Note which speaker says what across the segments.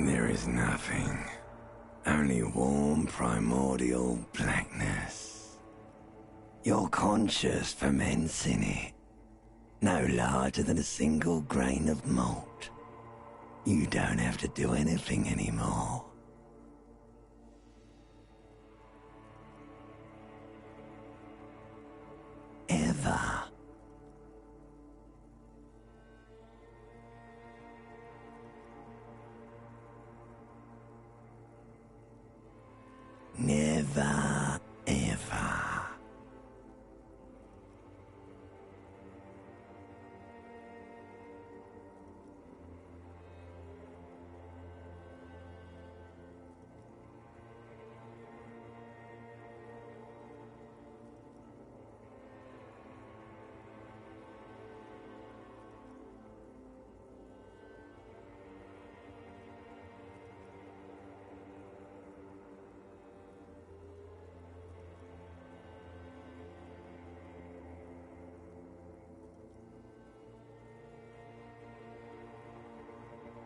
Speaker 1: There is nothing. Only warm primordial blackness. Your conscious ferments in it. No larger than a single grain of malt. You don't have to do anything anymore. Ever. Never, ever.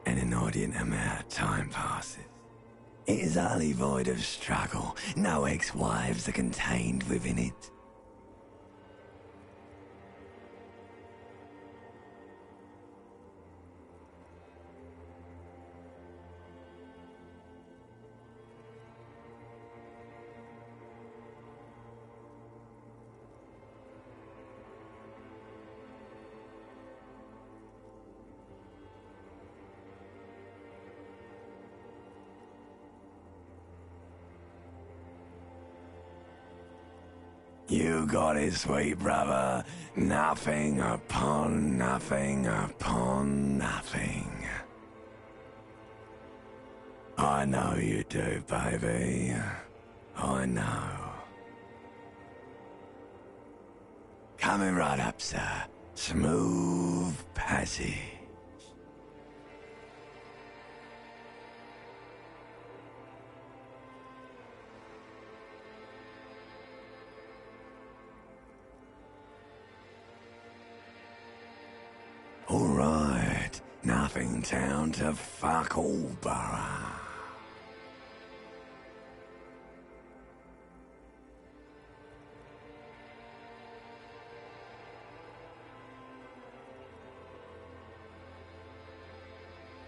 Speaker 1: An inordinate amount of time passes. It is utterly void of struggle. No ex-wives are contained within it. You got it, sweet brother. Nothing upon nothing upon nothing. I know you do, baby. I know. Coming right up, sir. Smooth passage. All right, nothing town to fuck all borough.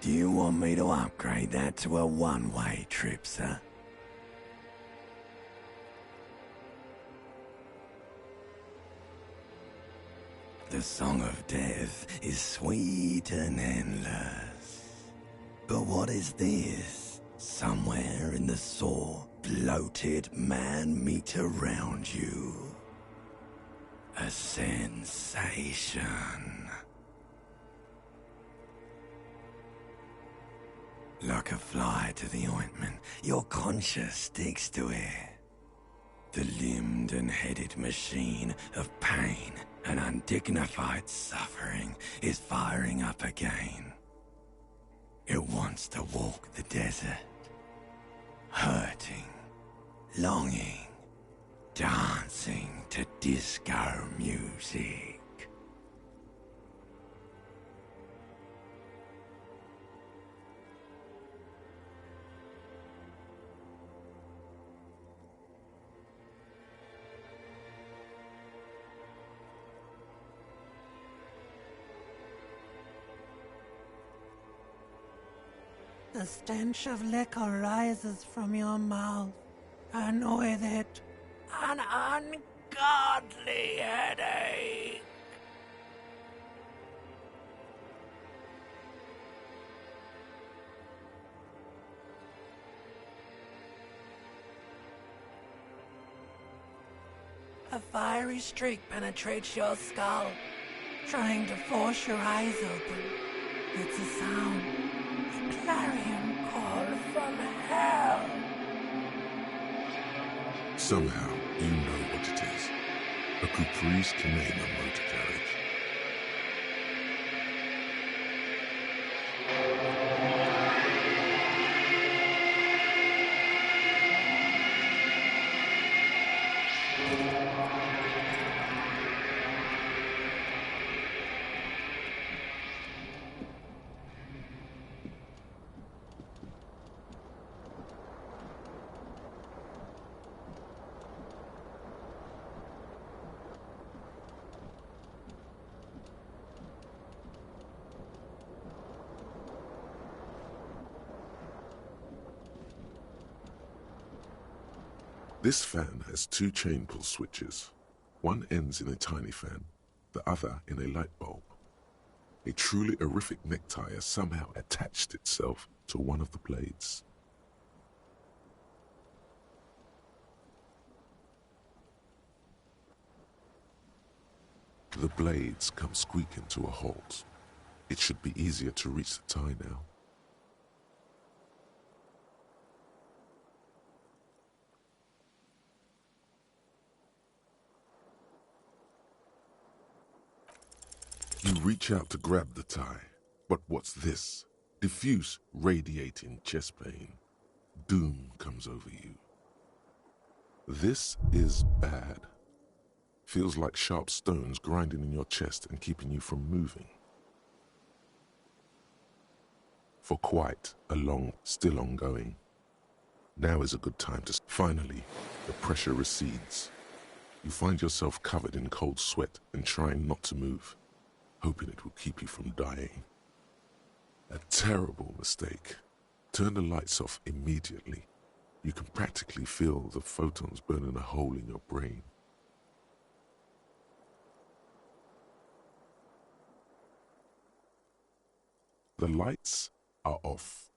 Speaker 1: Do you want me to upgrade that to a one-way trip, sir? The song of death is sweet and endless. But what is this? Somewhere in the sore, bloated man meet around you. A sensation. Like a fly to the ointment, your conscience sticks to it. The limbed and headed machine of pain and undignified suffering is firing up again. It wants to walk the desert, hurting, longing, dancing to disco music.
Speaker 2: The stench of liquor rises from your mouth, and with it, an ungodly headache. A fiery streak penetrates your skull, trying to force your eyes open. It's a sound. Clarion call from hell.
Speaker 3: Somehow, you know what it is. A caprice to name a motor carriage. This fan has two chain pull switches. One ends in a tiny fan, the other in a light bulb. A truly horrific necktie has somehow attached itself to one of the blades. The blades come squeaking to a halt. It should be easier to reach the tie now. You reach out to grab the tie, but what's this? Diffuse, radiating chest pain. Doom comes over you. This is bad. Feels like sharp stones grinding in your chest and keeping you from moving. For quite a long, still ongoing. Now is a good time to... Finally, the pressure recedes. You find yourself covered in cold sweat and trying not to move, hoping it will keep you from dying. A terrible mistake. Turn the lights off immediately. You can practically feel the photons burning a hole in your brain. The lights are off.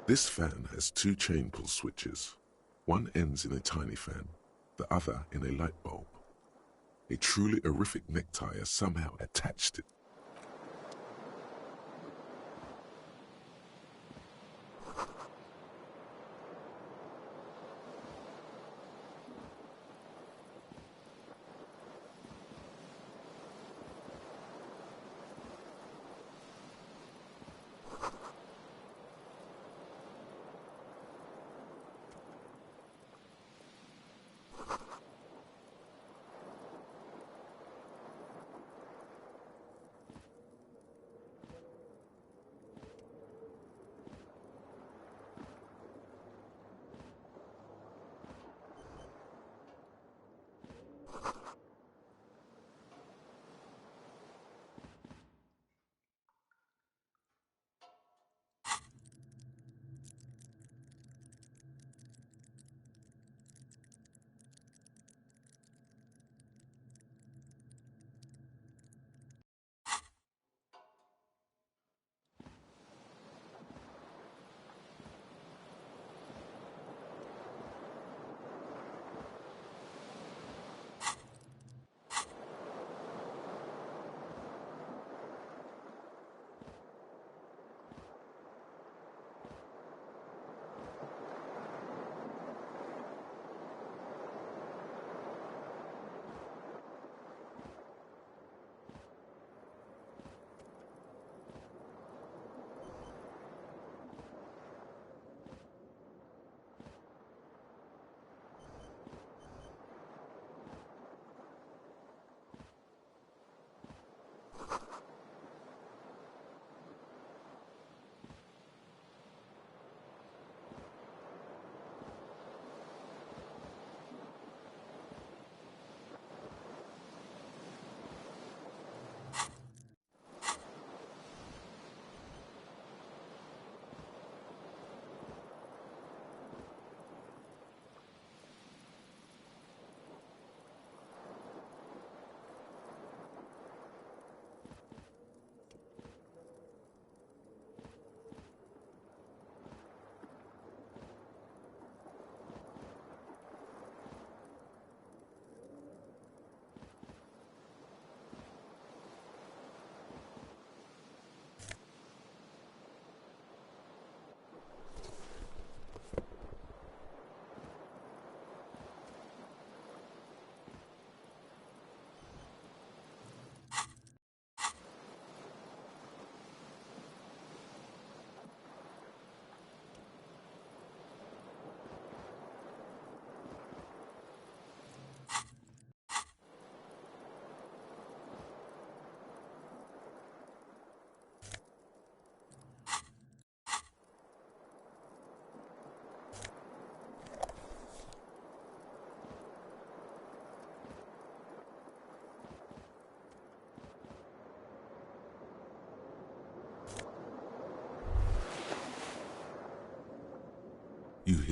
Speaker 3: This fan has two chain pull switches. One ends in a tiny fan, the other in a light bulb. A truly horrific necktie has somehow attached it.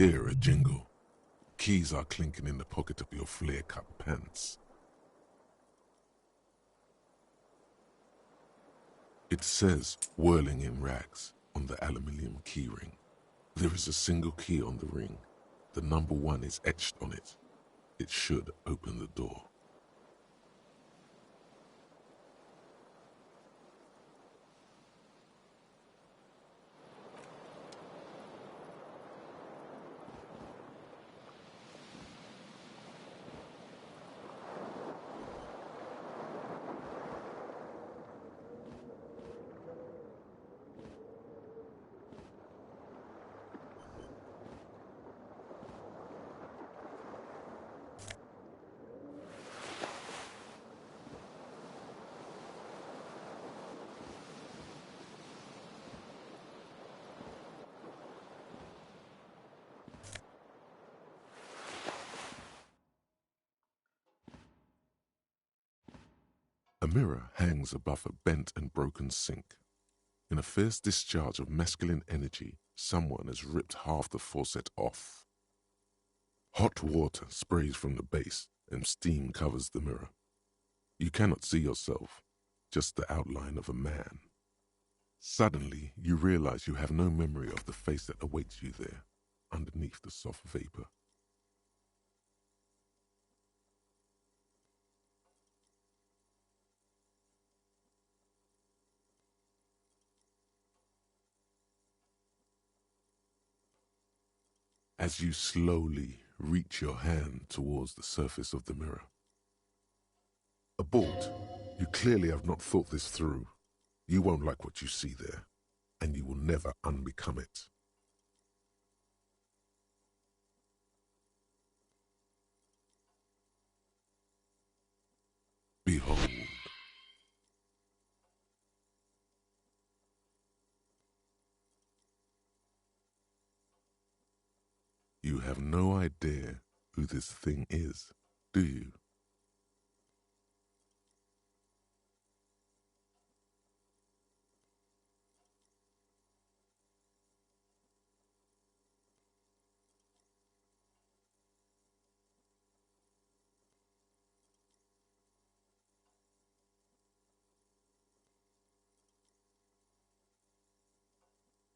Speaker 3: hear a jingle. Keys are clinking in the pocket of your flare-cut pants. It says, whirling in rags, on the aluminium keyring. There is a single key on the ring. The number 1 is etched on it. It should open the door. A mirror hangs above a bent and broken sink. In a fierce discharge of masculine energy, someone has ripped half the faucet off. Hot water sprays from the base and steam covers the mirror. You cannot see yourself, just the outline of a man. Suddenly, you realize you have no memory of the face that awaits you there, underneath the soft vapor. As you slowly reach your hand towards the surface of the mirror. Abort. You clearly have not thought this through. You won't like what you see there, and you will never unbecome it. Behold. You have no idea who this thing is, do you?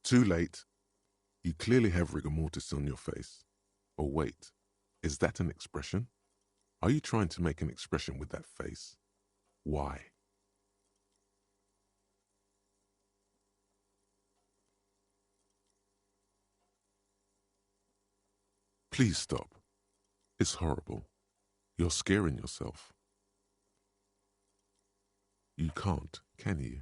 Speaker 3: Too late. You clearly have rigor mortis on your face. Or wait, is that an expression? Are you trying to make an expression with that face? Why? Please stop. It's horrible. You're scaring yourself. You can't, can you?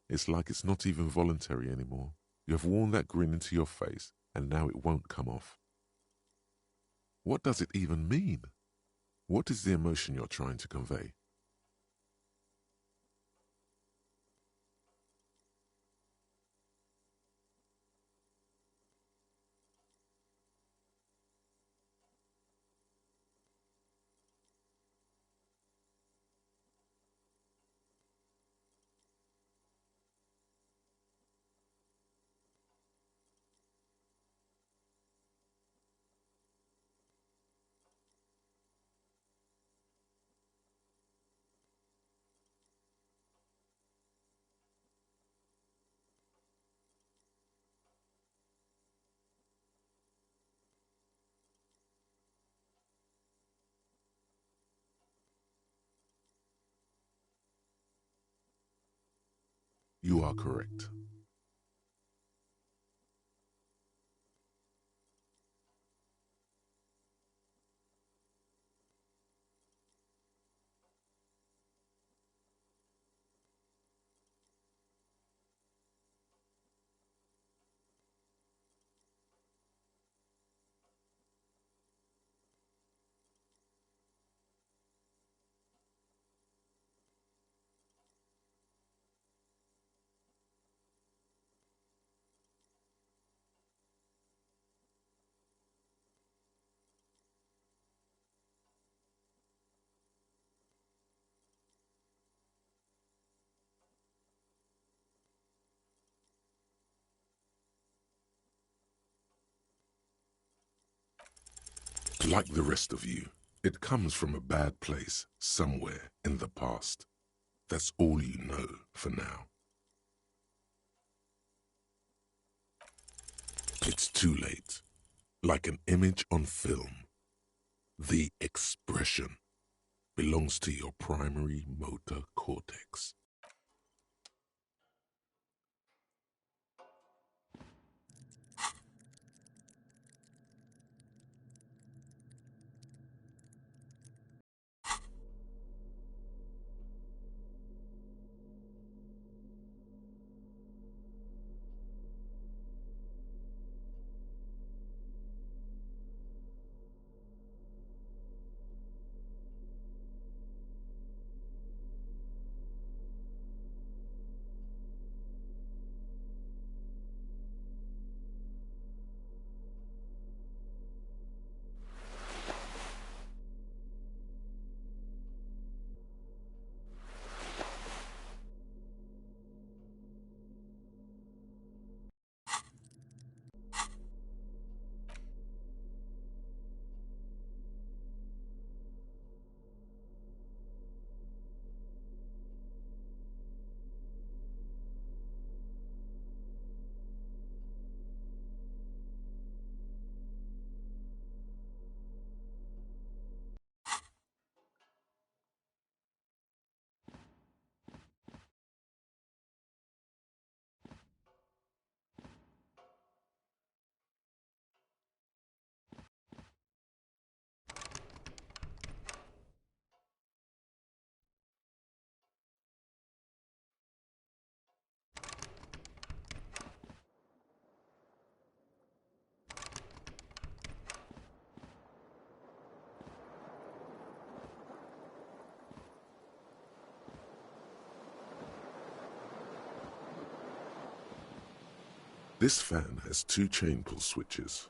Speaker 3: It's like it's not even voluntary anymore. You have worn that grin into your face, and now it won't come off. What does it even mean? What is the emotion you're trying to convey? You are correct. Like the rest of you, it comes from a bad place somewhere in the past. That's all you know for now. It's too late. Like an image on film, the expression belongs to your primary motor cortex. This fan has two chain pull switches.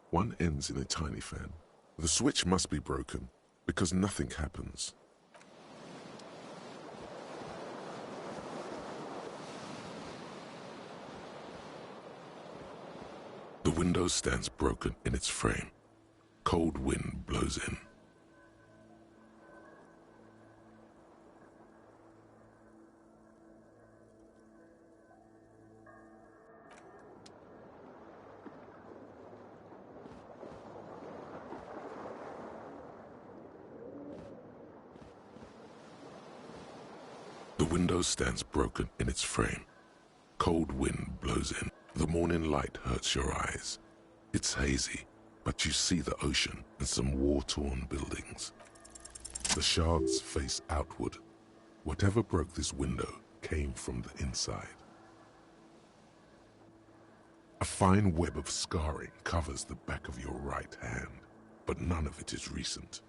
Speaker 3: One ends in a tiny fan. The switch must be broken because nothing happens. The window stands broken in its frame. Cold wind blows in. The window stands broken in its frame. Cold wind blows in. The morning light hurts your eyes. It's hazy, but you see the ocean and some war-torn buildings. The shards face outward. Whatever broke this window came from the inside. A fine web of scarring covers the back of your right hand, but none of it is recent.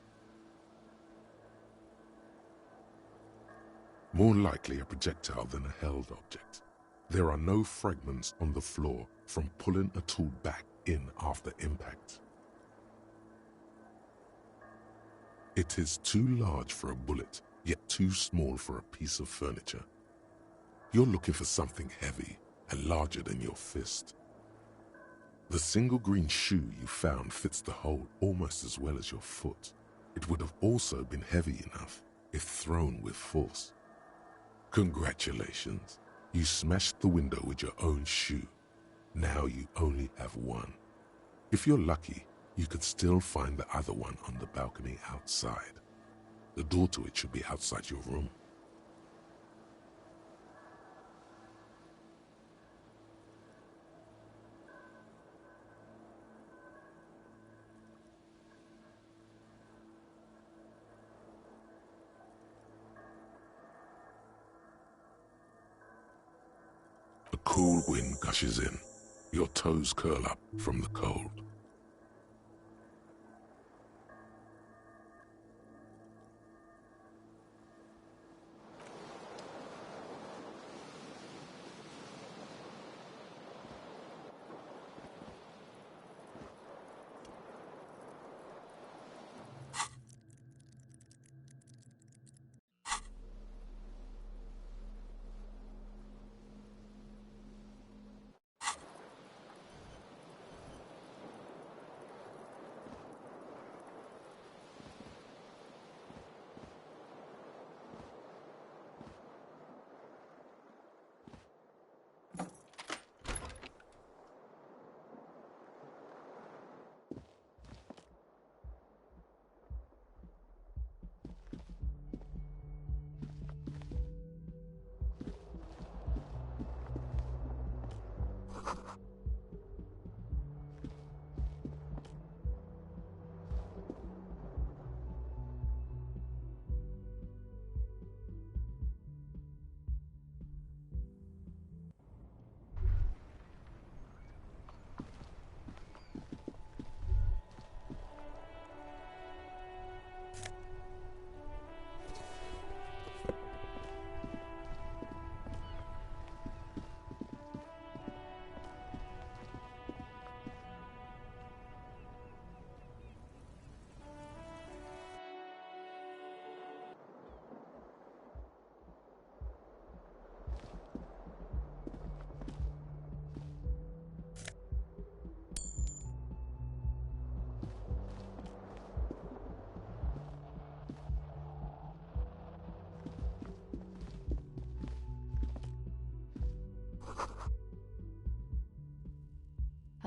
Speaker 3: More likely a projectile than a held object. There are no fragments on the floor from pulling a tool back in after impact. It is too large for a bullet, yet too small for a piece of furniture. You're looking for something heavy and larger than your fist. The single green shoe you found fits the hole almost as well as your foot. It would have also been heavy enough if thrown with force. Congratulations, you smashed the window with your own shoe. Now you only have one. If you're lucky, you could still find the other one on the balcony outside. The door to it should be outside your room. A cool wind gushes in. Your toes curl up from the cold.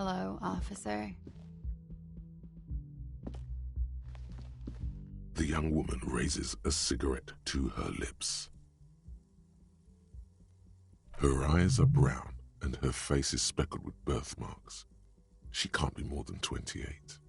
Speaker 4: Hello, officer.
Speaker 3: The young woman raises a cigarette to her lips. Her eyes are brown and her face is speckled with birthmarks. She can't be more than 28.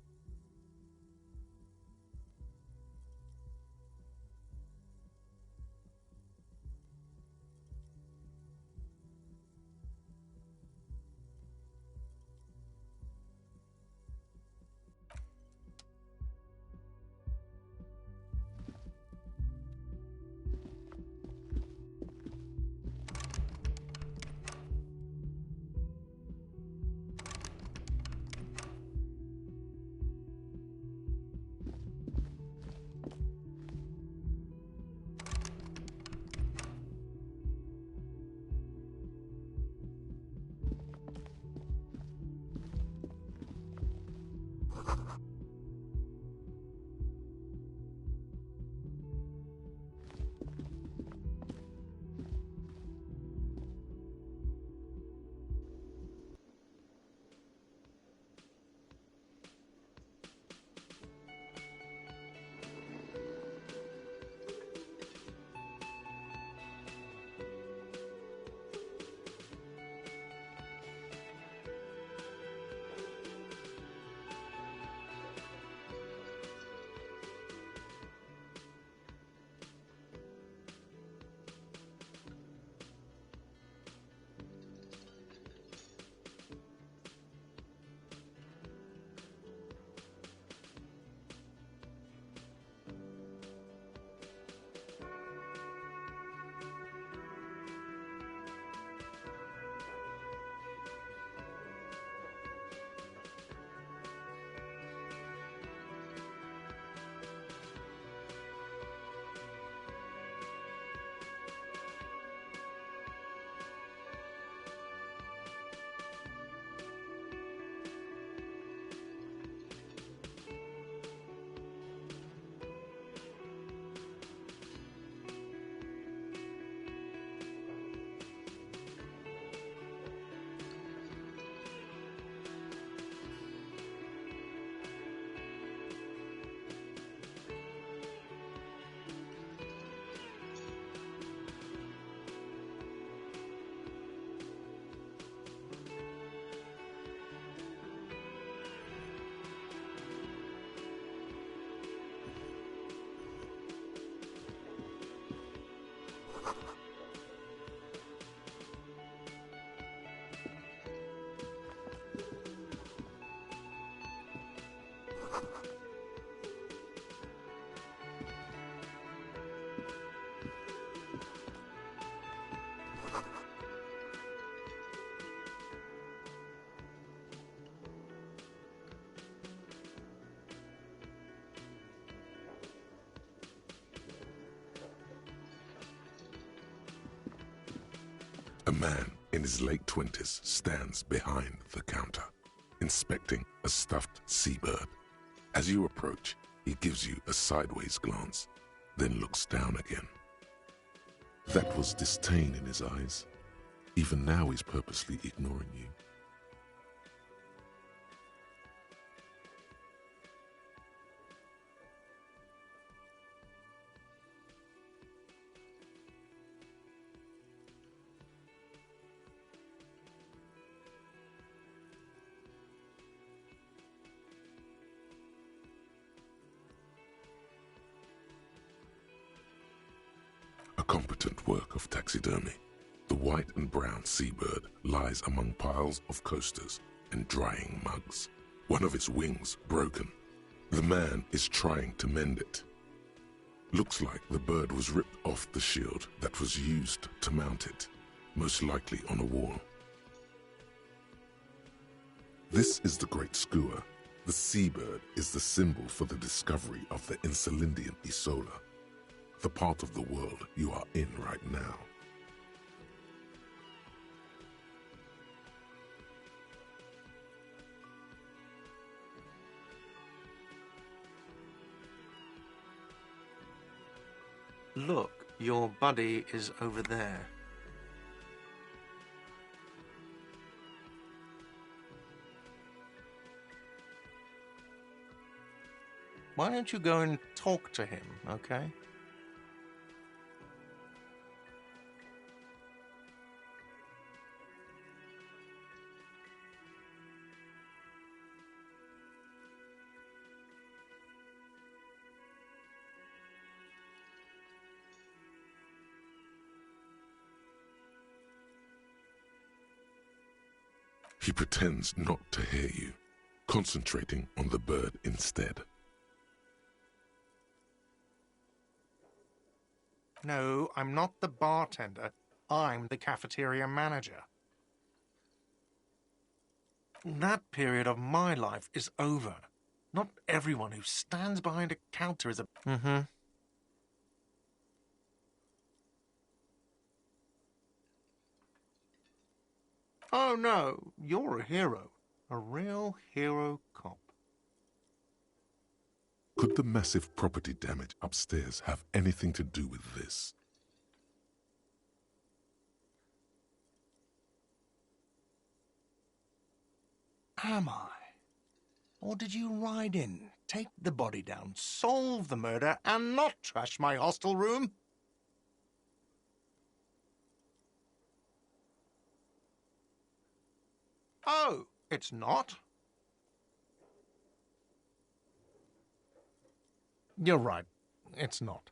Speaker 3: A man in his late 20s stands behind the counter, inspecting a stuffed seabird. As you approach, he gives you a sideways glance, then looks down again. That was disdain in his eyes. Even now he's purposely ignoring you. A competent work of taxidermy. The white and brown seabird lies among piles of coasters and drying mugs. One of its wings broken. The man is trying to mend it. Looks like the bird was ripped off the shield that was used to mount it, most likely on a wall. This is the Great Skua. The seabird is the symbol for the discovery of the Insulindian Isola, the part of the world you are in right now.
Speaker 5: Look, your buddy is over there. Why don't you go and talk to him, okay?
Speaker 3: He pretends not to hear you, concentrating on the bird instead.
Speaker 5: No, I'm not the bartender. I'm the cafeteria manager. That period of my life is over. Not everyone who stands behind a counter is a... Oh no, you're a hero. A real hero cop.
Speaker 3: Could the massive property damage upstairs have anything to do with this?
Speaker 5: Am I? Or did you ride in, take the body down, solve the murder, and not trash my hostel room? Oh, it's not? You're right. It's not.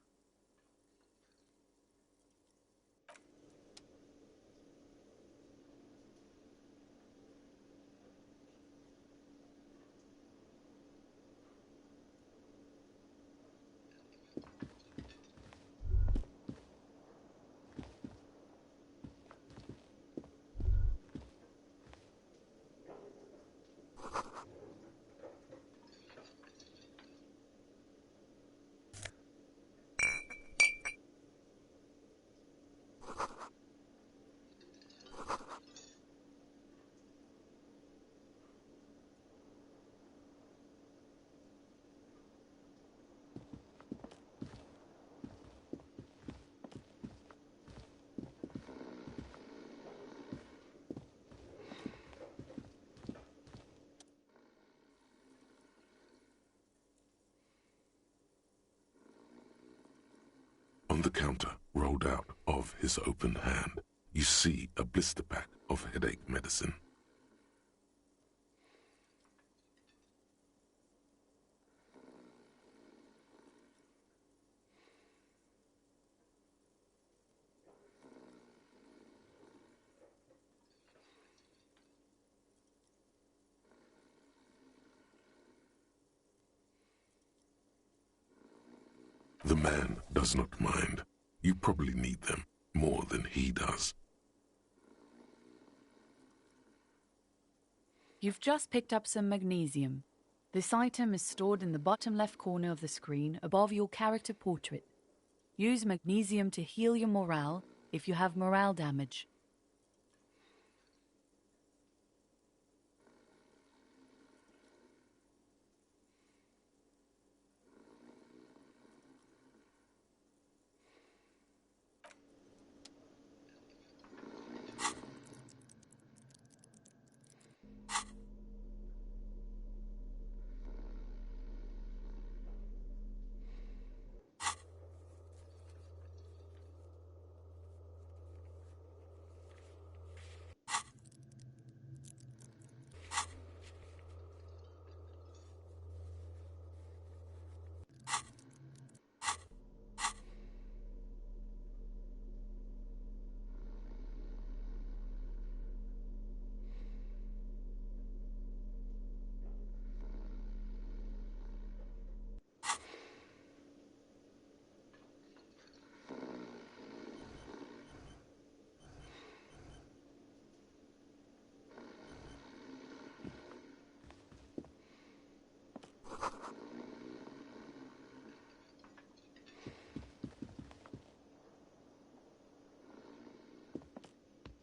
Speaker 3: On the counter, rolled out of his open hand, you see a blister pack of headache medicine. The man does not mind. You probably need them more than he does.
Speaker 4: You've just picked up some magnesium. This item is stored in the bottom left corner of the screen above your character portrait. Use magnesium to heal your morale if you have morale damage.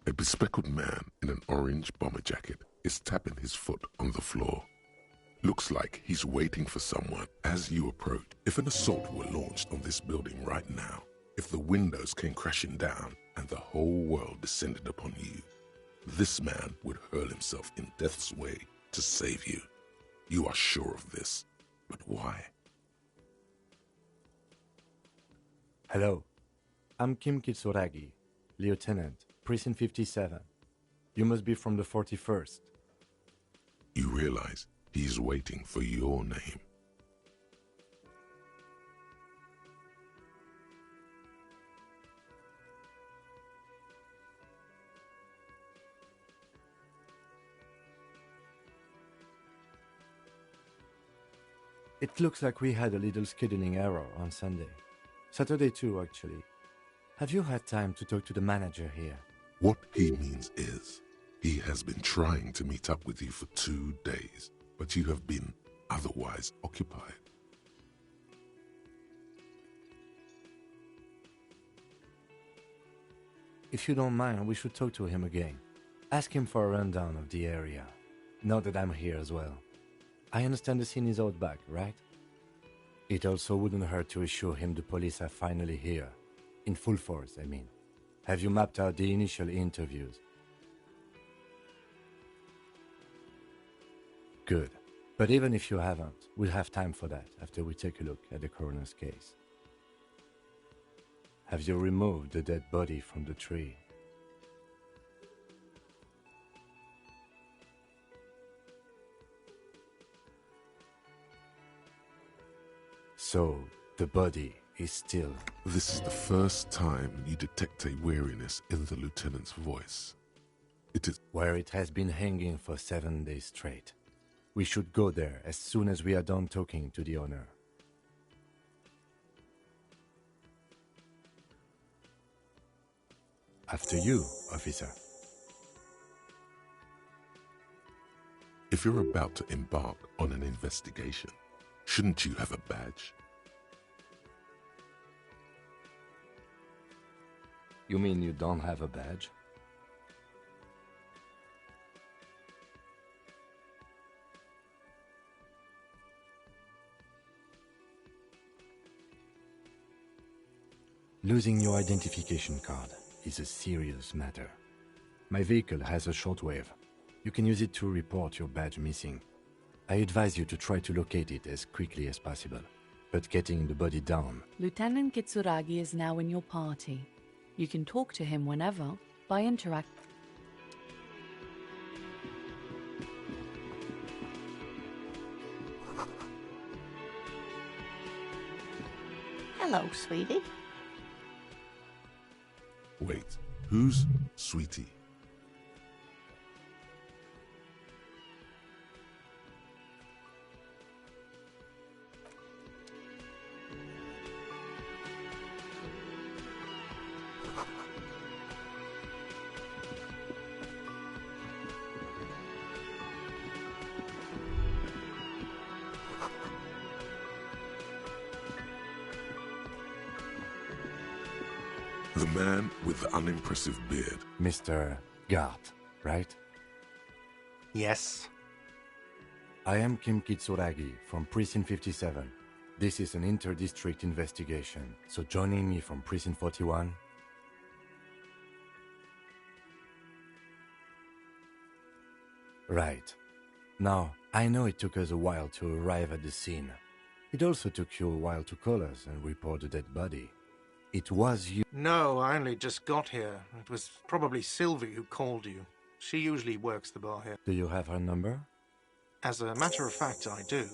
Speaker 4: A bespectacled man in an orange bomber jacket is tapping his foot on the floor. Looks like he's waiting for someone as you approach. If an assault were launched on this building right now, if the windows came crashing down and the whole world descended upon you, this man would hurl himself in death's way to save you. You are sure of this, but why?
Speaker 6: Hello. I'm Kim Kitsuragi, Lieutenant, Precinct 57. You must be from the 41st.
Speaker 4: You realize he's waiting for your name.
Speaker 6: It looks like we had a little scheduling error on Sunday. Saturday too, actually. Have you had time to talk to the manager here?
Speaker 4: What he means is, he has been trying to meet up with you for 2 days, but you have been otherwise occupied.
Speaker 6: If you don't mind, we should talk to him again. Ask him for a rundown of the area. Now that I'm here as well. I understand the scene is out back, right? It also wouldn't hurt to assure him the police are finally here. In full force, I mean. Have you mapped out the initial interviews? Good. But even if you haven't, we'll have time for that after we take a look at the coroner's case. Have you removed the dead body from the tree? So, the body is still...
Speaker 4: This is the first time you detect a weariness in the lieutenant's voice. It is
Speaker 6: where it has been hanging for 7 days straight. We should go there as soon as we are done talking to the owner. After you, officer.
Speaker 4: If you're about to embark on an investigation, shouldn't you have a badge?
Speaker 6: You mean you don't have a badge? Losing your identification card is a serious matter. My vehicle has a shortwave. You can use it to report your badge missing. I advise you to try to locate it as quickly as possible, but getting the body down...
Speaker 7: Lieutenant Kitsuragi is now in your party. You can talk to him whenever by interact.
Speaker 8: Hello, sweetie.
Speaker 4: Wait, who's Sweetie? The man with the unimpressive beard.
Speaker 6: Mr. Gart, right?
Speaker 5: Yes.
Speaker 6: I am Kim Kitsuragi from Precinct 57. This is an inter-district investigation, so joining me from Precinct 41... Right. Now, I know it took us a while to arrive at the scene. It also took you a while to call us and report the dead body. It was you...
Speaker 5: No, I only just got here. It was probably Sylvie who called you. She usually works the bar here.
Speaker 6: Do you have her number?
Speaker 5: As a matter of fact, I do.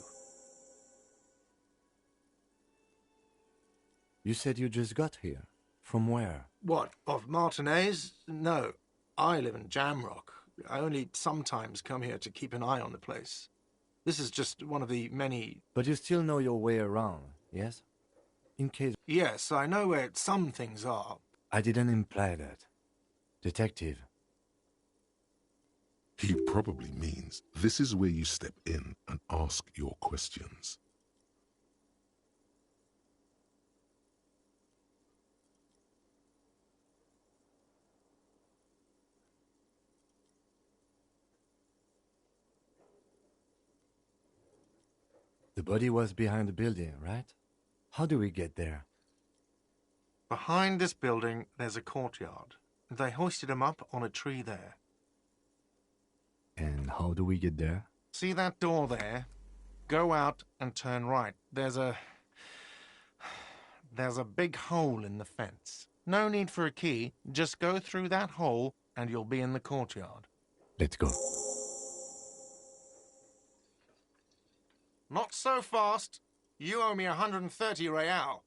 Speaker 6: You said you just got here. From where?
Speaker 5: What, of Martinez? No, I live in Jamrock. I only sometimes come here to keep an eye on the place. This is just one of the many...
Speaker 6: But you still know your way around, yes? In case...
Speaker 5: Yes, I know where some things are.
Speaker 6: I didn't imply that. Detective.
Speaker 4: He probably means this is where you step in and ask your questions.
Speaker 6: The body was behind the building, right? How do we get there?
Speaker 5: Behind this building, there's a courtyard. They hoisted him up on a tree there.
Speaker 6: And how do we get there?
Speaker 5: See that door there? Go out and turn right. There's a there's a big hole in the fence. No need for a key. Just go through that hole and you'll be in the courtyard.
Speaker 6: Let's go.
Speaker 5: Not so fast. You owe me 130 real.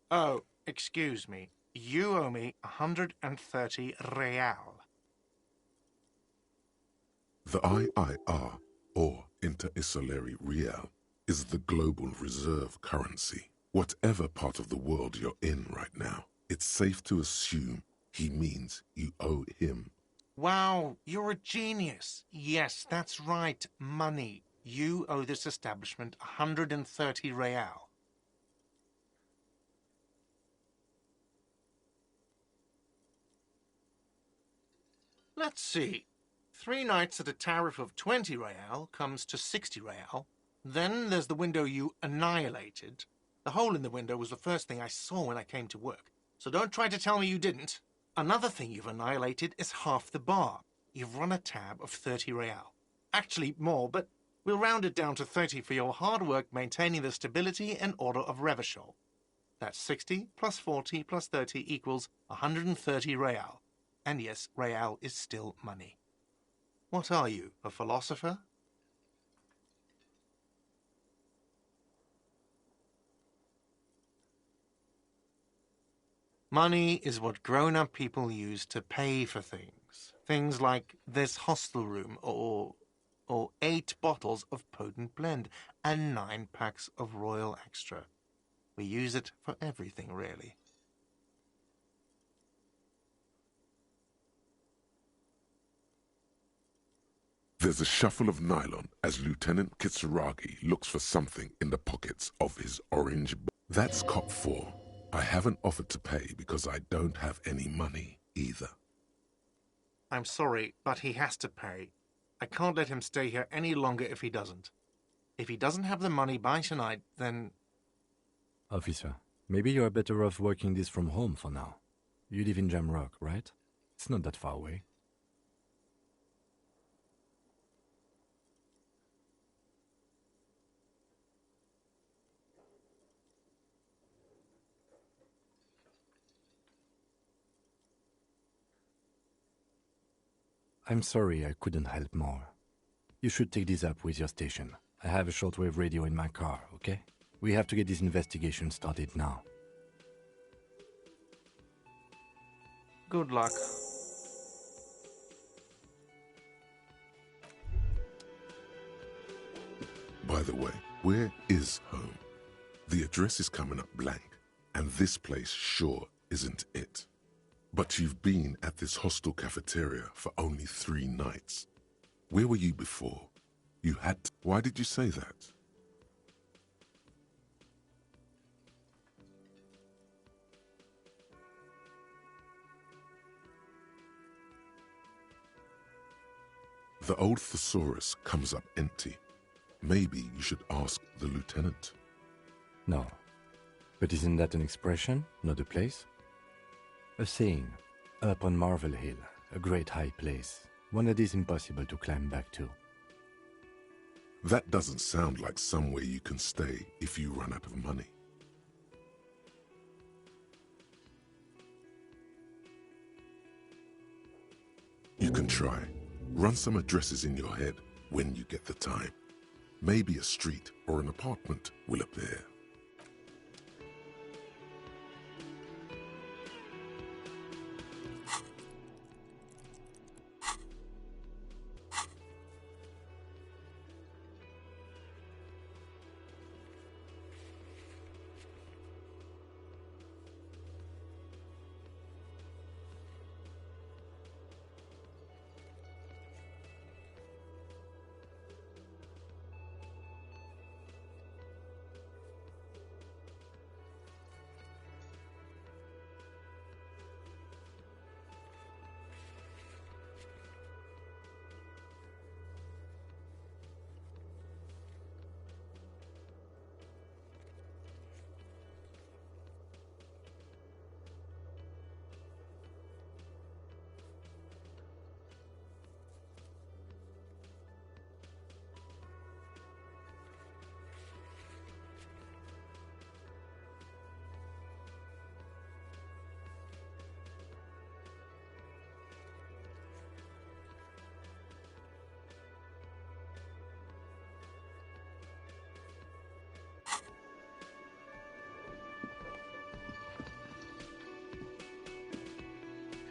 Speaker 5: Oh, excuse me. You owe me 130 real.
Speaker 4: The IIR, or Inter-Isolary Real, is the global reserve currency. Whatever part of the world you're in right now, it's safe to assume he means you owe him.
Speaker 5: Wow, you're a genius. Yes, that's right, money. You owe this establishment 130 real. Let's see. 3 nights at a tariff of 20 real comes to 60 real. Then there's the window you annihilated. The hole in the window was the first thing I saw when I came to work. So don't try to tell me you didn't. Another thing you've annihilated is half the bar. You've run a tab of 30 real. Actually, more, but we'll round it down to 30 for your hard work maintaining the stability and order of Revachol. That's 60 plus 40 plus 30 equals 130 real. And yes, real is still money. What are you, a philosopher? Money is what grown-up people use to pay for things. Things like this hostel room or 8 bottles of potent blend and 9 packs of Royal Extra. We use it for everything, really.
Speaker 4: There's a shuffle of nylon as Lieutenant Kitsuragi looks for something in the pockets of his orange. That's cop 4. I haven't offered to pay because I don't have any money either.
Speaker 5: I'm sorry, but he has to pay. I can't let him stay here any longer if he doesn't. If he doesn't have the money by tonight, then...
Speaker 6: Officer, maybe you're better off working this from home for now. You live in Jamrock, right? It's not that far away. I'm sorry I couldn't help more. You should take this up with your station. I have a shortwave radio in my car, okay? We have to get this investigation started now.
Speaker 5: Good luck.
Speaker 4: By the way, where is home? The address is coming up blank, and this place sure isn't it. But you've been at this hostel cafeteria for only 3 nights. Where were you before? You had to... Why did you say that? The old thesaurus comes up empty. Maybe you should ask the lieutenant.
Speaker 6: No. But isn't that an expression, not a place? A saying, up on Marvel Hill, a great high place, one that is impossible to climb back to.
Speaker 4: That doesn't sound like somewhere you can stay if you run out of money. You can try. Run some addresses in your head when you get the time. Maybe a street or an apartment will appear.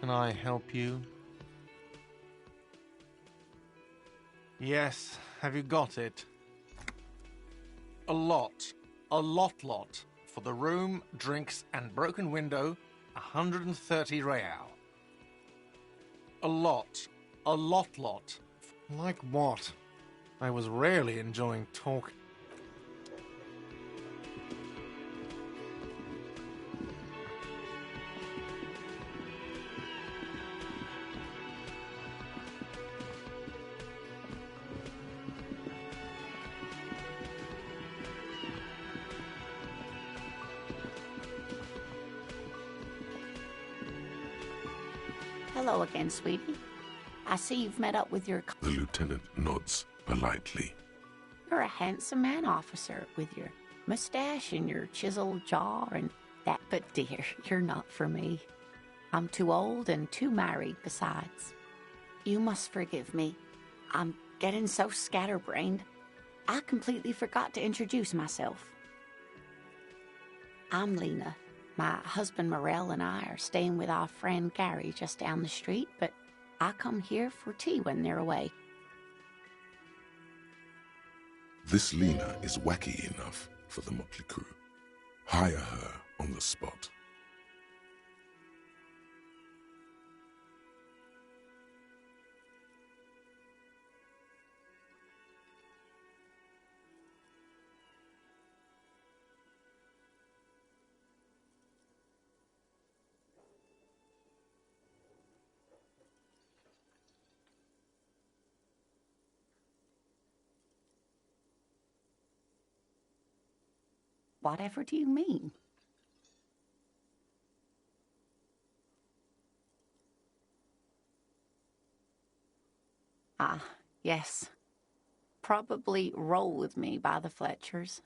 Speaker 5: can I help you? Yes, have you got it? A lot. A lot. For the room, drinks, and broken window, 130 real. A lot. Like what? I was rarely enjoying talk.
Speaker 8: Hello again, sweetie. I see you've met up with your...
Speaker 4: The lieutenant nods politely.
Speaker 8: You're a handsome man, officer, with your mustache and your chiseled jaw and that. But dear, you're not for me. I'm too old and too married besides. You must forgive me. I'm getting so scatterbrained. I completely forgot to introduce myself. I'm Lena. My husband Morel and I are staying with our friend Gary just down the street, but I come here for tea when they're away.
Speaker 4: This Lena is wacky enough for the motley crew. Hire her on the spot.
Speaker 8: Whatever do you mean? Ah, yes. Probably Roll With Me by the Fletchers.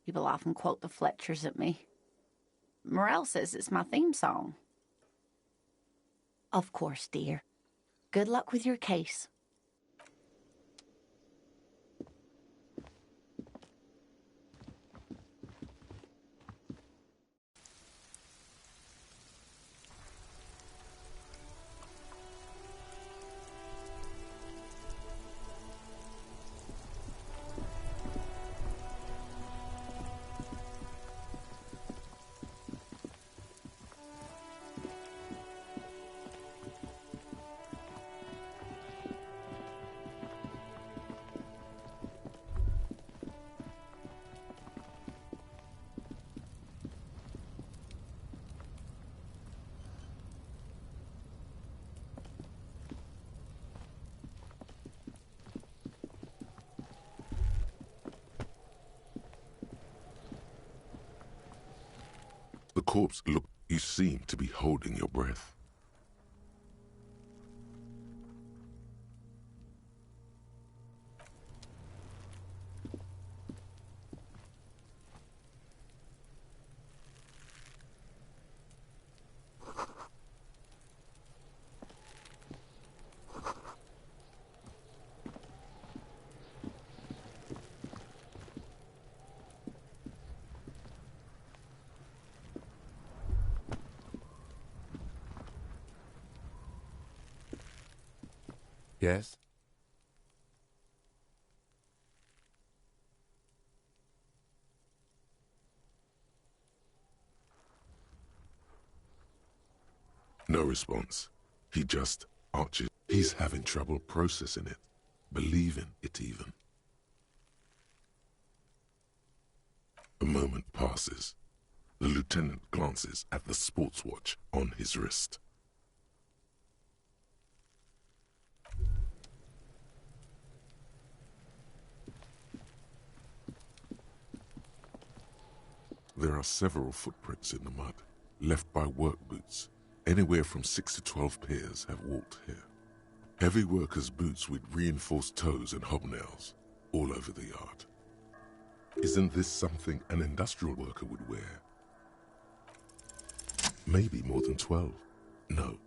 Speaker 8: People often quote the Fletchers at me. Morel says it's my theme song. Of course, dear. Good luck with your case.
Speaker 4: The corpse look. You seem to be holding your breath.
Speaker 6: Yes?
Speaker 4: No response. He just arches. He's having trouble processing it, believing it even. A moment passes. The lieutenant glances at the sports watch on his wrist. There are several footprints in the mud, left by work boots. Anywhere from 6 to 12 pairs have walked here. Heavy workers' boots with reinforced toes and hobnails, all over the yard. Isn't this something an industrial worker would wear? Maybe more than 12. No,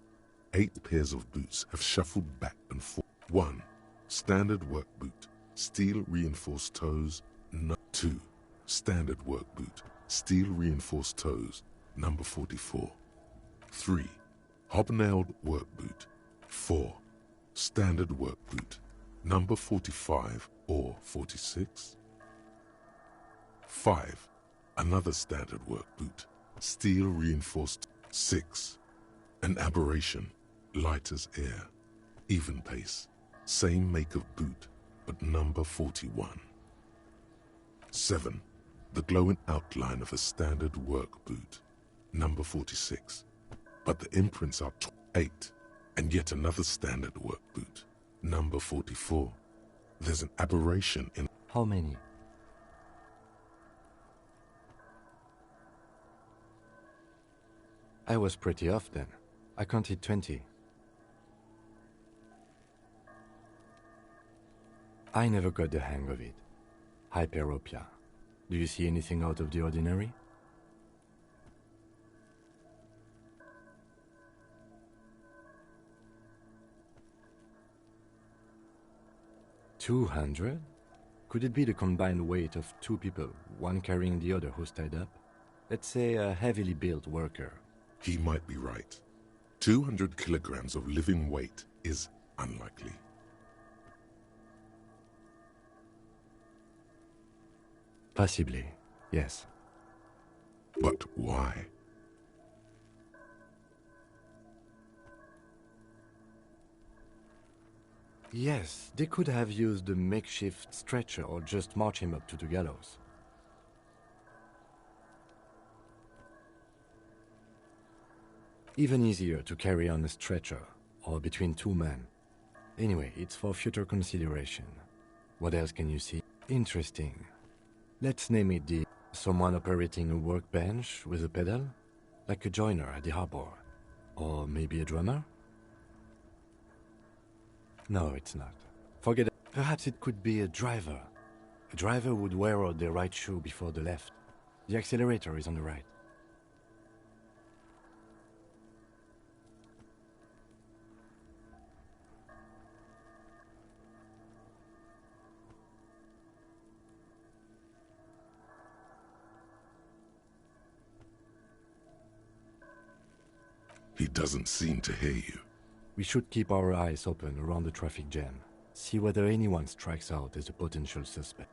Speaker 4: 8 pairs of boots have shuffled back and forth. 1. Standard work boot, steel reinforced toes. 2. Standard work boot, steel reinforced toes, number 44. 3. Hobnailed work boot. 4. Standard work boot. Number 45 or 46. 5. Another standard work boot. Steel reinforced. 6. An aberration. Light as air. Even pace. Same make of boot, but number 41. 7. The glowing outline of a standard work boot. Number 46. But the imprints are 8. And yet another standard work boot. Number 44. There's an aberration in...
Speaker 6: How many? I was pretty off then. I counted 20. I never got the hang of it. Hyperopia. Do you see anything out of the ordinary? $200? Could it be the combined weight of 2 people, one carrying the other who's tied up? Let's say a heavily built worker.
Speaker 4: He might be right. 200 kilograms of living weight is unlikely.
Speaker 6: Possibly, yes.
Speaker 4: But why?
Speaker 6: Yes, they could have used a makeshift stretcher or just march him up to the gallows. Even easier to carry on a stretcher, or between 2 men. Anyway, it's for future consideration. What else can you see? Interesting. Let's name it the someone operating a workbench with a pedal, like a joiner at the harbor. Or maybe a drummer? No, it's not. Forget it. Perhaps it could be a driver. A driver would wear out the right shoe before the left. The accelerator is on the right.
Speaker 4: He doesn't seem to hear you.
Speaker 6: We should keep our eyes open around the traffic jam. See whether anyone strikes out as a potential suspect.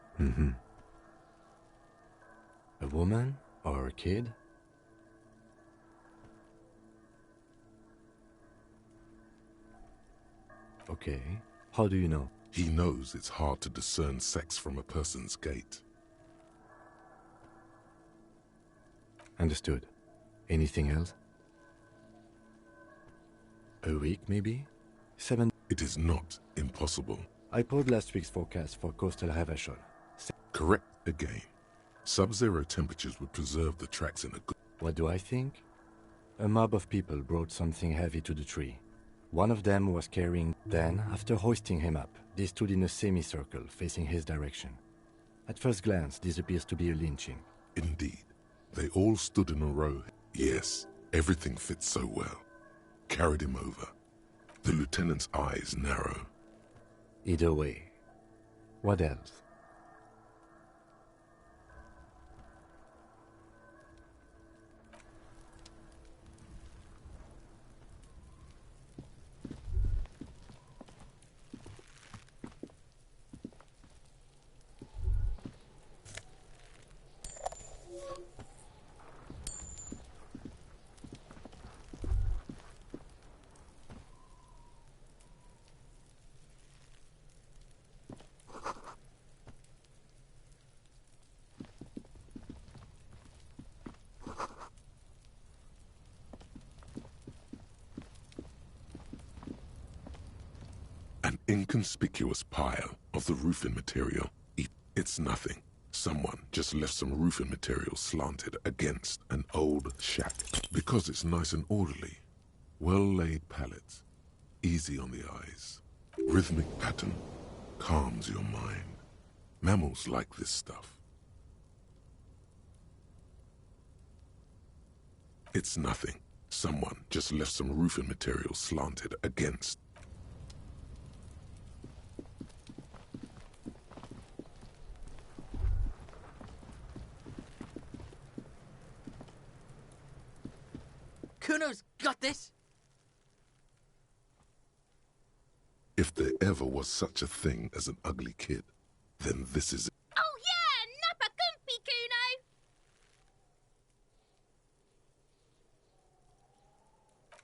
Speaker 6: A woman or a kid? Okay. How do you know?
Speaker 4: He knows it's hard to discern sex from a person's gait.
Speaker 6: Understood. Anything else? A week, maybe? 7...
Speaker 4: It is not impossible.
Speaker 6: I pulled last week's forecast for coastal Havashol.
Speaker 4: Correct again. Sub-zero temperatures would preserve the tracks in a good...
Speaker 6: What do I think? A mob of people brought something heavy to the tree. One of them was carrying... Then, after hoisting him up, they stood in a semicircle facing his direction. At first glance, this appears to be a lynching.
Speaker 4: Indeed. They all stood in a row. Yes, everything fits so well. Carried him over. The lieutenant's eyes narrow.
Speaker 6: Either way. What else?
Speaker 4: An inconspicuous pile of the roofing material. It's nothing. Someone just left some roofing material slanted against an old shack. Because it's nice and orderly. Well-laid pallets. Easy on the eyes. Rhythmic pattern. Calms your mind. Mammals like this stuff. It's nothing. Someone just left some roofing material slanted against.
Speaker 9: Kuno's got this!
Speaker 4: If there ever was such a thing as an ugly kid, then this is it.
Speaker 9: Oh yeah, nappa gumpy, Kuno!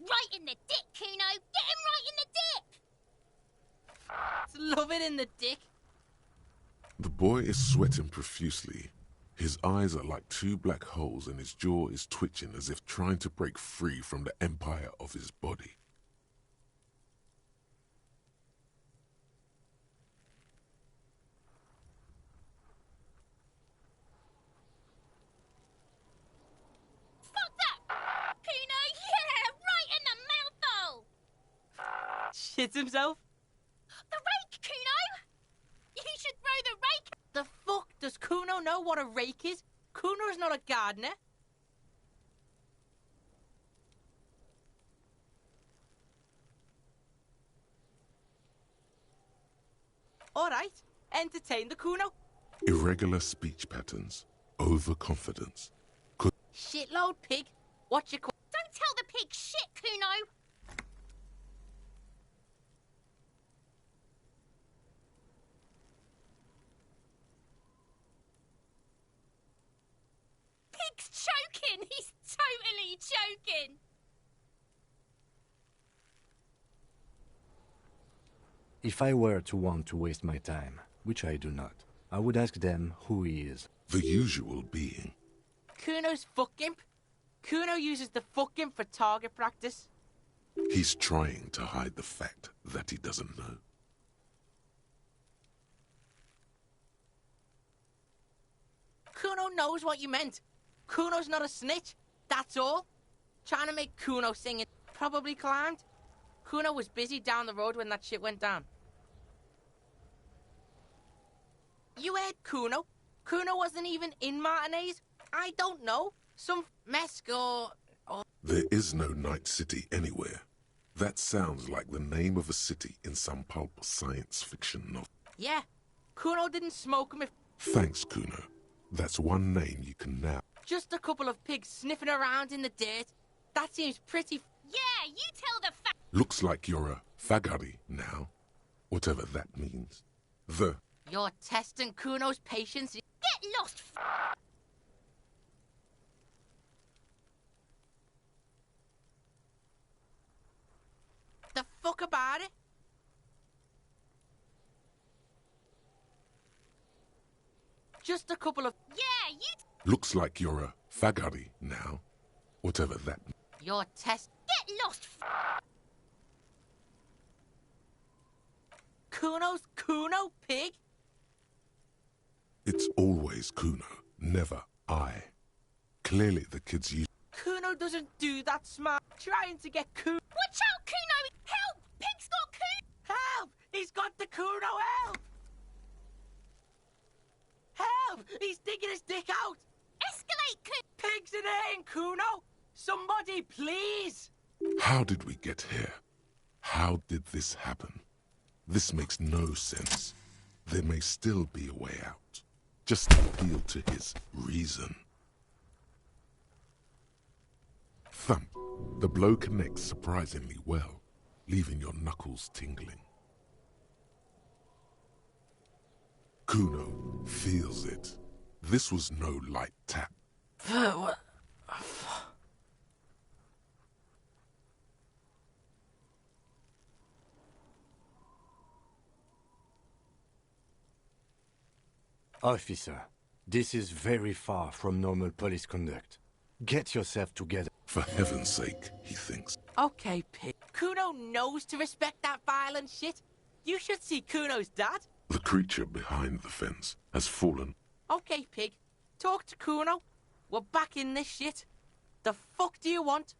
Speaker 9: Right in the dick, Kuno! Get him right in the dick!
Speaker 2: Love it in the dick.
Speaker 4: The boy is sweating profusely. His eyes are like two black holes and his jaw is twitching as if trying to break free from the empire of his body.
Speaker 9: Fuck that! Kuno, yeah! Right in the mouthhole!
Speaker 2: Shits himself?
Speaker 9: The rake, Kuno! You should throw the rake!
Speaker 2: The fuck? Does Kuno know what a rake is? Kuno's not a gardener. Alright, entertain the Kuno.
Speaker 4: Irregular speech patterns, overconfidence.
Speaker 2: Shitload pig. What you call?
Speaker 9: Don't tell the pig shit, Kuno! Pig's choking! He's totally choking!
Speaker 6: If I were to want to waste my time, which I do not, I would ask them who he is.
Speaker 4: The usual being.
Speaker 2: Kuno's fuck imp. Kuno uses the fuck imp for target practice.
Speaker 4: He's trying to hide the fact that he doesn't know.
Speaker 2: Kuno knows what you meant. Kuno's not a snitch. That's all. Trying to make Kuno sing it. Probably climbed. Kuno was busy down the road when that shit went down. You heard Kuno. Kuno wasn't even in Martinez. I don't know. Some mess or...
Speaker 4: There is no Night City anywhere. That sounds like the name of a city in some pulp science fiction novel.
Speaker 2: Yeah. Kuno didn't smoke him if...
Speaker 4: Thanks, Kuno. That's one name you can now.
Speaker 2: Just a couple of pigs sniffing around in the dirt. That seems pretty...
Speaker 9: Yeah, you tell the fa-
Speaker 4: Looks like you're a fagari now. Whatever that means.
Speaker 2: You're testing Kuno's patience.
Speaker 9: Get lost,
Speaker 2: The fuck about it? Just a couple of...
Speaker 9: Yeah, you...
Speaker 4: Looks like you're a fagari now. Whatever that means.
Speaker 2: Your test...
Speaker 9: Get lost,
Speaker 2: Kuno's Kuno, pig?
Speaker 4: It's always Kuno, never I. Clearly the kids use...
Speaker 2: Kuno doesn't do that smart. Trying to get Kuno...
Speaker 9: Watch out, Kuno! Help! Pig's got Kuno!
Speaker 2: Help! He's got the Kuno, help! Help! He's digging his dick out!
Speaker 9: Escalate, Kuno!
Speaker 2: Pig's in here, Kuno! Somebody, please!
Speaker 4: How did we get here? How did this happen? This makes no sense. There may still be a way out. Just appeal to his reason. Thump. The blow connects surprisingly well, leaving your knuckles tingling. Kuno feels it. This was no light tap.
Speaker 2: What?
Speaker 6: Officer, this is very far from normal police conduct. Get yourself together.
Speaker 4: For heaven's sake, he thinks.
Speaker 2: Okay, pig. Kuno knows to respect that violent shit. You should see Kuno's dad.
Speaker 4: The creature behind the fence has fallen.
Speaker 2: Okay, pig. Talk to Kuno. We're back in this shit. The fuck do you want?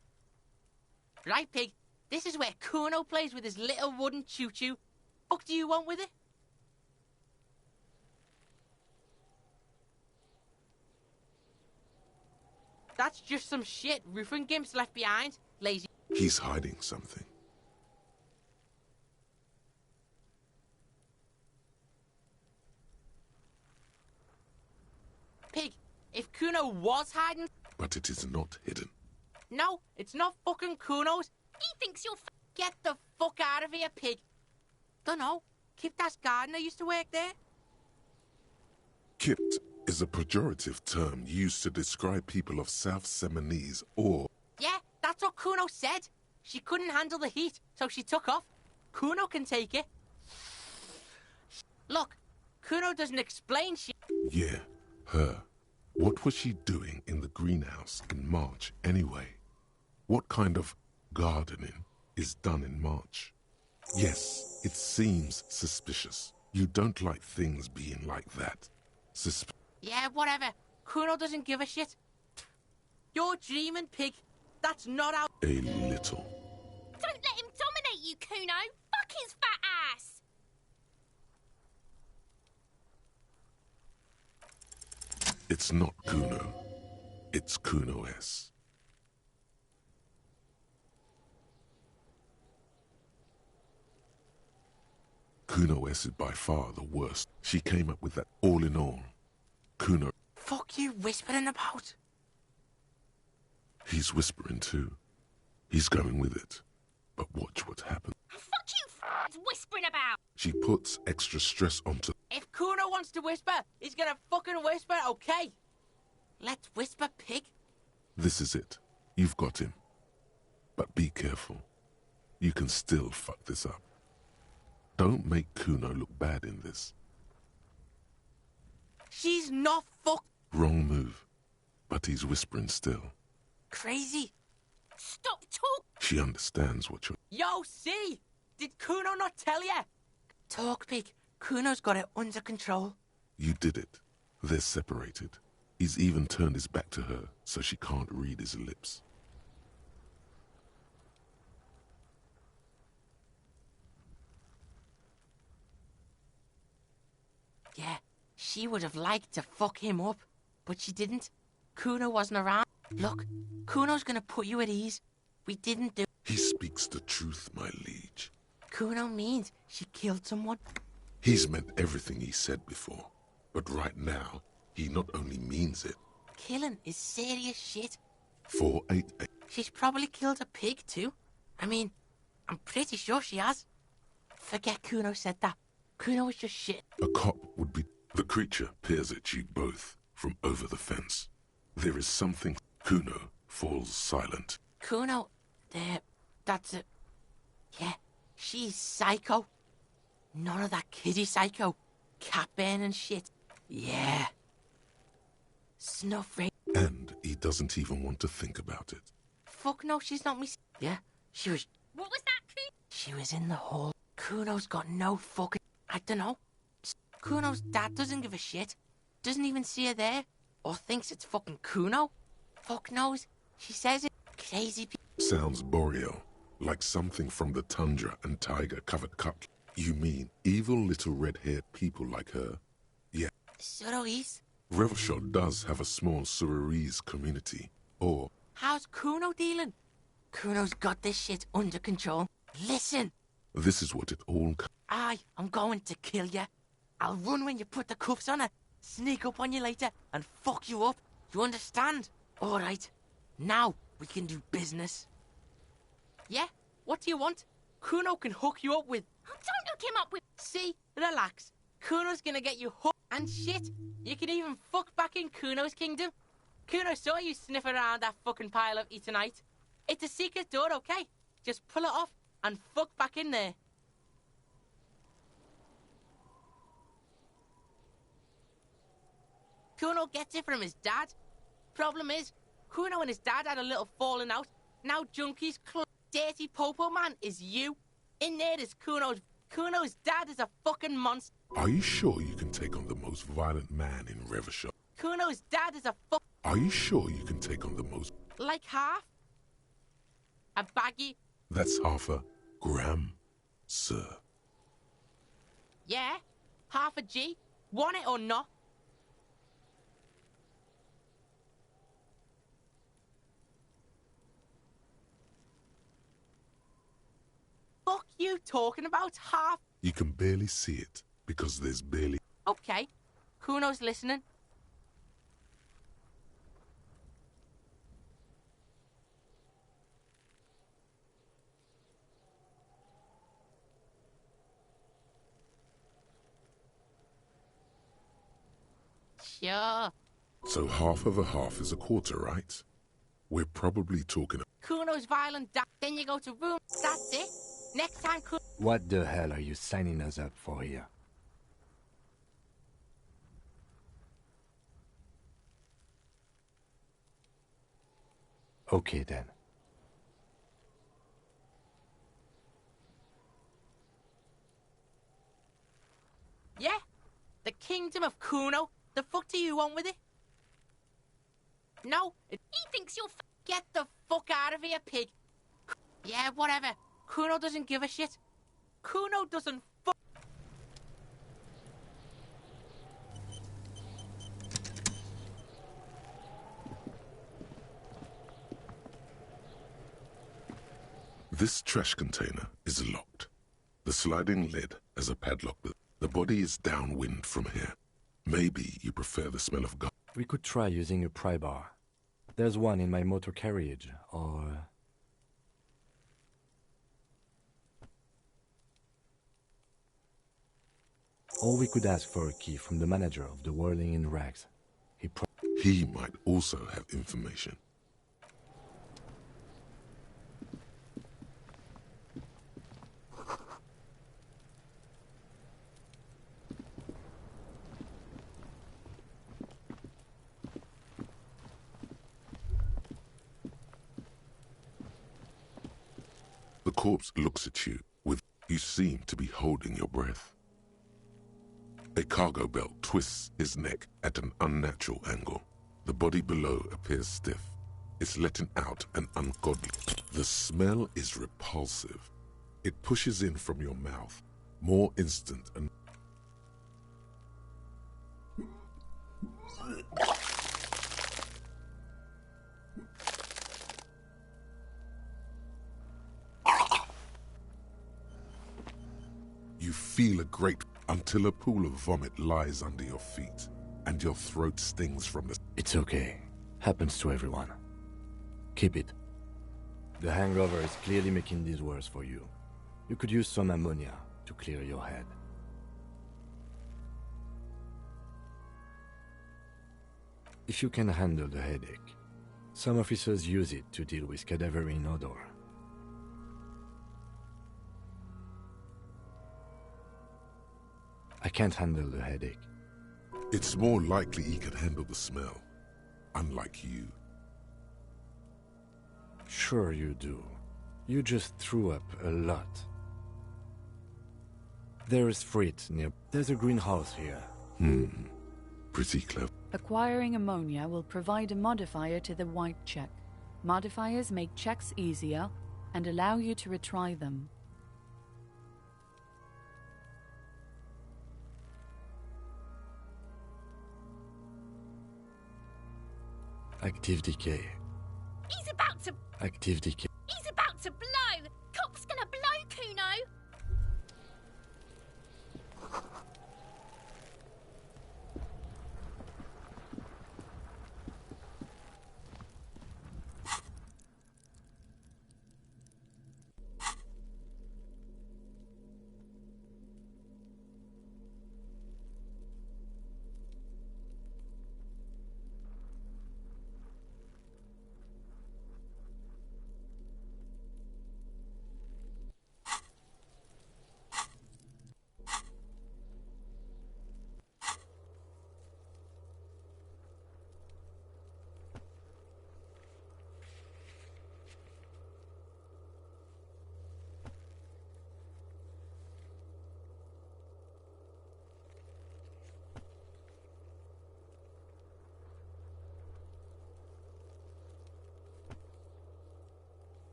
Speaker 2: Right, pig. This is where Kuno plays with his little wooden choo-choo. Fuck do you want with it? That's just some shit roofing gimps left behind. Lazy.
Speaker 4: He's hiding something.
Speaker 2: Pig, if Kuno was hiding...
Speaker 4: But it is not hidden.
Speaker 2: No, it's not fucking Kuno's.
Speaker 9: He thinks you're
Speaker 2: Get the fuck out of here, pig.
Speaker 10: Dunno. Kip das gardener used to work there.
Speaker 4: Kipped is a pejorative term used to describe people of South Seminese or...
Speaker 10: Yeah, that's what Kuno said. She couldn't handle the heat, so she took off. Kuno can take it. Look, Kuno doesn't explain shit.
Speaker 4: Yeah, her. What was she doing in the greenhouse in March anyway? What kind of gardening is done in March? Yes, it seems suspicious. You don't like things being like that.
Speaker 10: Yeah, whatever. Kuno doesn't give a shit. You're dreaming, pig. That's not how...
Speaker 4: A little.
Speaker 9: Don't let him dominate you, Kuno. Fuck his fat ass.
Speaker 4: It's not Kuno. It's Kuno S. Kuno S is by far the worst. She came up with that all in all. Kuno...
Speaker 10: Fuck you whispering about?
Speaker 4: He's whispering too. He's going with it. But watch what happens.
Speaker 9: Fuck you whispering about.
Speaker 4: She puts extra stress onto...
Speaker 10: If Kuno wants to whisper, he's gonna fucking whisper, okay? Let's whisper, pig.
Speaker 4: This is it. You've got him. But be careful. You can still fuck this up. Don't make Kuno look bad in this.
Speaker 10: She's not fuck...
Speaker 4: Wrong move. But he's whispering still.
Speaker 10: Crazy.
Speaker 9: Stop talking.
Speaker 4: She understands what you're...
Speaker 10: Yo, see? Did Kuno not tell ya? Talk, pig. Kuno's got it under control.
Speaker 4: You did it. They're separated. He's even turned his back to her, so she can't read his lips.
Speaker 10: Yeah, she would have liked to fuck him up, but she didn't. Kuno wasn't around. Look, Kuno's gonna put you at ease. We didn't do...
Speaker 4: He speaks the truth, my liege.
Speaker 10: Kuno means she killed someone.
Speaker 4: He's meant everything he said before. But right now, he not only means it.
Speaker 10: Killing is serious shit.
Speaker 4: 488.
Speaker 10: She's probably killed a pig too. I mean, I'm pretty sure she has. Forget Kuno said that. Kuno was just shit.
Speaker 4: A cop would be... The creature peers at you both from over the fence. There is something... Kuno falls silent.
Speaker 10: Kuno, that's it. Yeah, she's psycho. None of that kiddie psycho. Cat burning shit. Yeah. Snuff rape.
Speaker 4: And he doesn't even want to think about it.
Speaker 10: Fuck no, she's not me. Yeah, she was...
Speaker 9: What was that, Kuno?
Speaker 10: She was in the hall. Kuno's got no fucking... I don't know. Kuno's dad doesn't give a shit. Doesn't even see her there. Or thinks it's fucking Kuno. Fuck knows. She says it. Crazy
Speaker 4: Sounds boreal. Like something from the tundra and tiger-covered cup. You mean evil little red-haired people like her? Yeah.
Speaker 10: Suroese?
Speaker 4: Revelshot does have a small Suroese community. Or...
Speaker 10: How's Kuno dealing? Kuno's got this shit under control. Listen.
Speaker 4: This is what it all...
Speaker 10: I'm going to kill you. I'll run when you put the cuffs on her. Sneak up on you later and fuck you up. You understand? All right. Now we can do business. Yeah? What do you want? Kuno can hook you up with...
Speaker 9: Don't hook him up with...
Speaker 10: See? Relax. Kuno's gonna get you hooked and shit. You can even fuck back in Kuno's kingdom. Kuno saw you sniffing around that fucking pile of Etonite. It's a secret door, okay? Just pull it off and fuck back in there. Kuno gets it from his dad. Problem is, Kuno and his dad had a little falling out. Now Junkie's dirty popo man is you. In there is Kuno's dad is a fucking monster.
Speaker 4: Are you sure you can take on the most violent man in Revelshot?
Speaker 10: Kuno's dad is a
Speaker 4: Are you sure you can take on the most...
Speaker 10: Like half? A baggy?
Speaker 4: That's half a gram, sir.
Speaker 10: Yeah, half a G. Want it or not? Fuck you talking about half?
Speaker 4: You can barely see it, because there's barely...
Speaker 10: Okay, Kuno's listening. Sure.
Speaker 4: So half of a half is a quarter, right? We're probably talking...
Speaker 10: Kuno's violent then you go to room. That's it. Next time Kuno...
Speaker 6: What the hell are you signing us up for here? Okay then.
Speaker 10: Yeah? The kingdom of Kuno? The fuck do you want with it? No,
Speaker 9: He thinks you're
Speaker 10: get the fuck out of here, pig. Yeah, whatever. Kuno doesn't give a shit. Kuno doesn't fuck.
Speaker 4: This trash container is locked. The sliding lid has a padlock. The body is downwind from here. Maybe you prefer the smell of gun.
Speaker 6: We could try using a pry bar. There's one in my motor carriage, or... Or we could ask for a key from the manager of the Whirling in Rags.
Speaker 4: He might also have information. The corpse looks at you with... You seem to be holding your breath. A cargo belt twists his neck at an unnatural angle. The body below appears stiff. It's letting out an ungodly... The smell is repulsive. It pushes in from your mouth, more instant and... You feel a great... until a pool of vomit lies under your feet, and your throat stings from the...
Speaker 6: It's okay. Happens to everyone. Keep it. The hangover is clearly making this worse for you. You could use some ammonia to clear your head. If you can handle the headache, some officers use it to deal with cadaverine odor. I can't handle the headache.
Speaker 4: It's more likely he can handle the smell, unlike you.
Speaker 6: Sure you do. You just threw up a lot. There is freight near... There's a greenhouse here.
Speaker 4: Pretty clever.
Speaker 7: Acquiring ammonia will provide a modifier to the white check. Modifiers make checks easier and allow you to retry them.
Speaker 6: Active decay.
Speaker 9: He's about to...
Speaker 6: Active decay.
Speaker 9: He's about to blow! Cop's gonna blow, Kuno!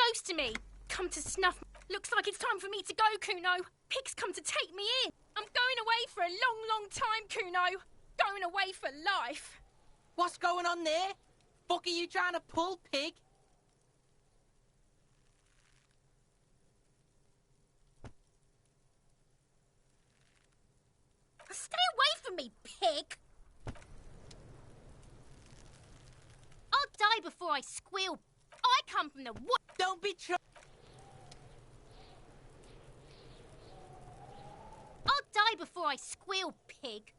Speaker 9: close to me. Come to snuff. Looks like it's time for me to go, Kuno. Pig's come to take me in. I'm going away for a long, long time, Kuno. Going away for life.
Speaker 10: What's going on there? Fuck are you trying to pull, pig?
Speaker 9: Stay away from me, pig. I'll die before I squeal. I come from the what?
Speaker 10: Don't be
Speaker 9: I'll die before I squeal, pig.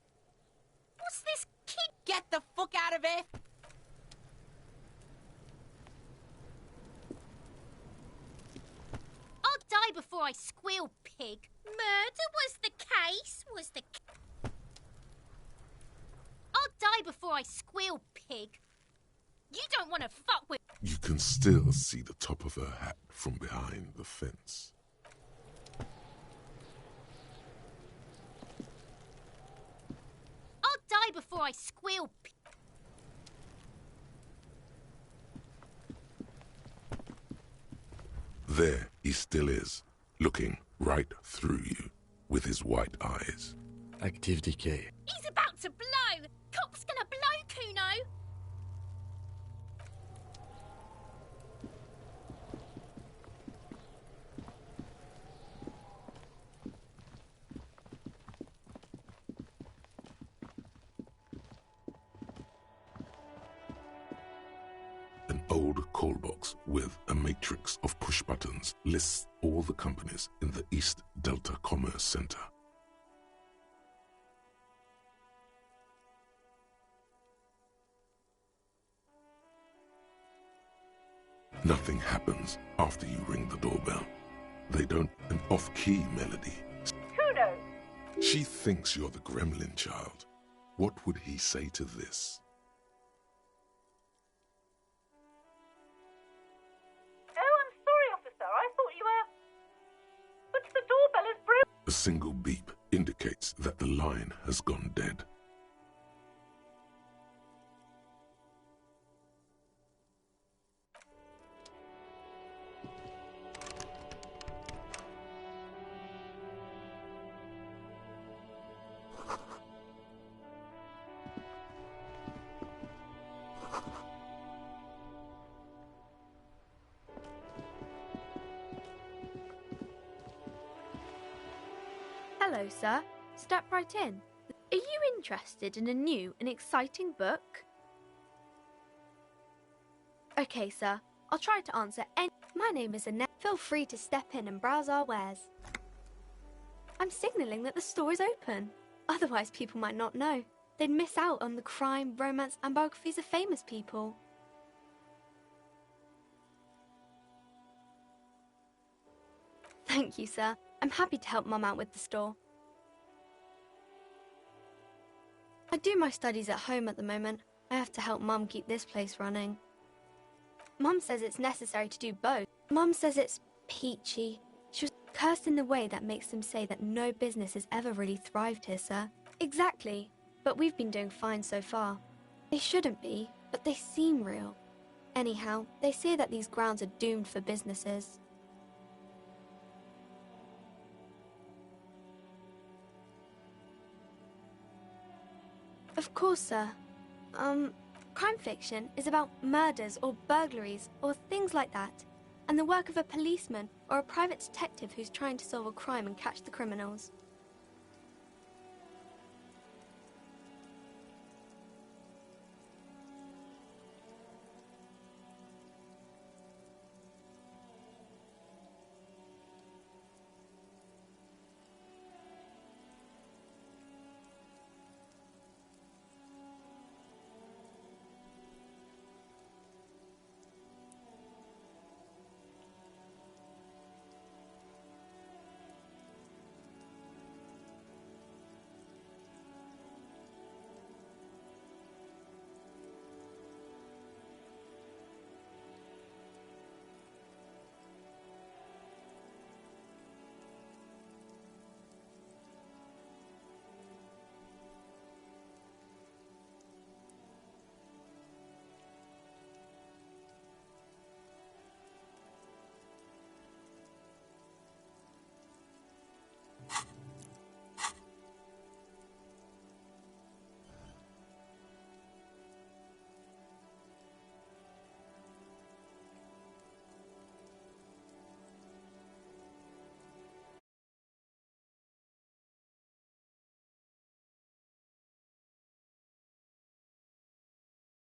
Speaker 9: What's this kid?
Speaker 10: Get the fuck out of here!
Speaker 9: I'll die before I squeal, pig. Murder was the case, I'll die before I squeal, pig. You don't want to fuck with...
Speaker 4: You can still see the top of her hat from behind the fence.
Speaker 9: I'll die before I squeal, pig.
Speaker 4: There he still is, looking right through you with his white eyes.
Speaker 6: Active decay.
Speaker 9: He's about to blow. Cop's gonna blow, Kuno.
Speaker 4: An old call box with a matrix of push buttons lists all the companies in the East Delta Commerce Center. Nothing happens after you ring the doorbell. They don't an off-key melody.
Speaker 9: Kuno.
Speaker 4: She thinks you're the gremlin child. What would he say to this? A single beep indicates that the line has gone dead.
Speaker 11: Hello, sir. Step right in. Are you interested in a new and exciting book? Okay, sir. I'll try to answer any... My name is Annette. Feel free to step in and browse our wares. I'm signalling that the store is open. Otherwise, people might not know. They'd miss out on the crime, romance, and biographies of famous people. Thank you, sir. I'm happy to help Mum out with the store. I do my studies at home at the moment. I have to help Mum keep this place running. Mum says it's necessary to do both. Mum says it's peachy. She was cursed in the way that makes them say that no business has ever really thrived here, sir. Exactly. But we've been doing fine so far. They shouldn't be, but they seem real. Anyhow, they say that these grounds are doomed for businesses. Of course, sir. Crime fiction is about murders or burglaries or things like that, and the work of a policeman or a private detective who's trying to solve a crime and catch the criminals.